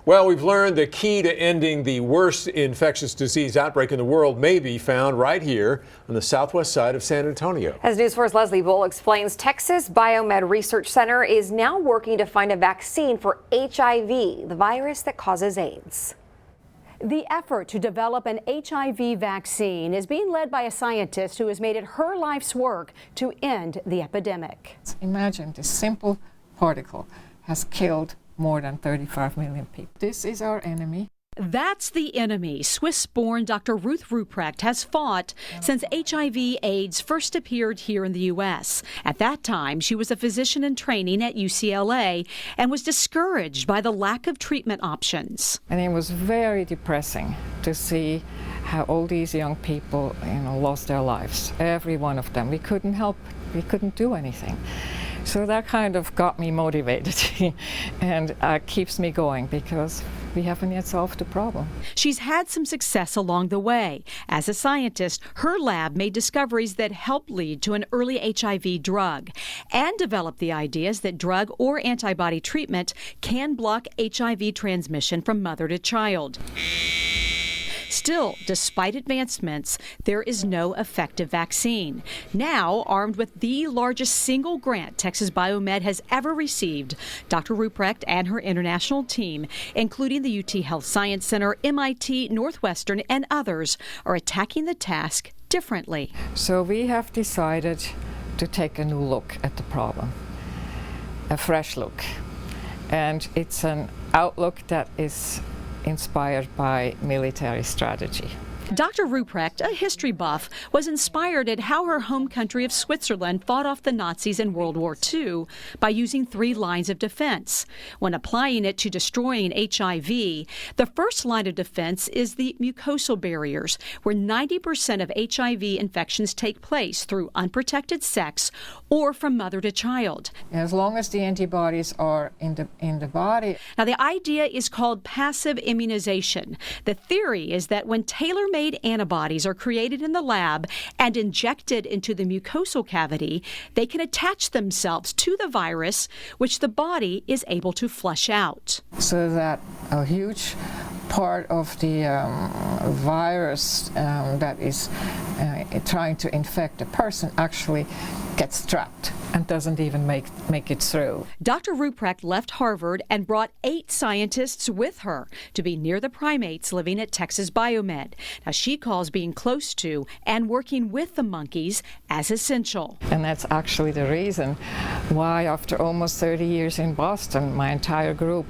Well, we've learned the key to ending the worst infectious disease outbreak in the world may be found right here on the southwest side of San Antonio. As News 4's Leslie Bull explains, Texas Biomed Research Center is now working to find a vaccine for HIV, the virus that causes AIDS. The effort to develop an HIV vaccine is being led by a scientist who has made it her life's work to end the epidemic. Imagine this simple particle has killed more than 35 million people. This is our enemy. That's the enemy Swiss-born Dr. Ruth Ruprecht has fought since HIV/AIDS first appeared here in the U.S. At that time, she was a physician in training at UCLA and was discouraged by the lack of treatment options. And it was very depressing to see how all these young people, lost their lives. Every one of them. We couldn't help. We couldn't do anything. So that kind of got me motivated and keeps me going because we haven't yet solved the problem. She's had some success along the way. As a scientist, her lab made discoveries that helped lead to an early HIV drug and developed the ideas that drug or antibody treatment can block HIV transmission from mother to child. Still, despite advancements, there is no effective vaccine. Now, armed with the largest single grant Texas Biomed has ever received, Dr. Ruprecht and her international team, including the UT Health Science Center, MIT, Northwestern, and others, are attacking the task differently. So we have decided to take a new look at the problem, a fresh look. And it's an outlook that is inspired by military strategy. Dr. Ruprecht, a history buff, was inspired at how her home country of Switzerland fought off the Nazis in World War II by using 3 lines of defense. When applying it to destroying HIV, the first line of defense is the mucosal barriers, where 90% of HIV infections take place through unprotected sex or from mother to child. As long as the antibodies are in the body. Now, the idea is called passive immunization. The theory is that when tailor-made antibodies are created in the lab and injected into the mucosal cavity, they can attach themselves to the virus, which the body is able to flush out. So that a huge part of the virus that is trying to infect a person actually gets trapped and doesn't even make it through. Dr. Ruprecht left Harvard and brought 8 scientists with her to be near the primates living at Texas Biomed. Now, she calls being close to and working with the monkeys as essential. And that's actually the reason why, after almost 30 years in Boston, my entire group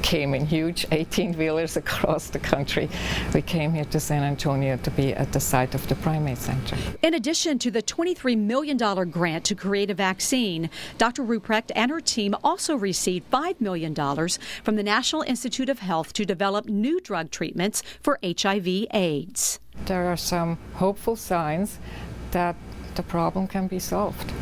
came in huge 18-wheelers across the country. We came here to San Antonio to be at the site of the Primate Center. In addition to the $23 million grant to create a vaccine, Dr. Ruprecht and her team also received $5 million from the National Institute of Health to develop new drug treatments for HIV/AIDS. There are some hopeful signs that the problem can be solved.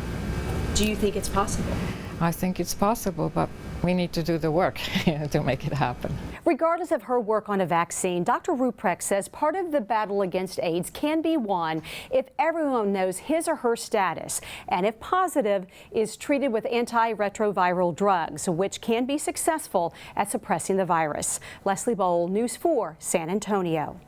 Do you think it's possible? I think it's possible, but we need to do the work to make it happen. Regardless of her work on a vaccine, Dr. Ruprecht says part of the battle against AIDS can be won if everyone knows his or her status and, if positive, is treated with antiretroviral drugs, which can be successful at suppressing the virus. Leslie Bowl, News 4, San Antonio.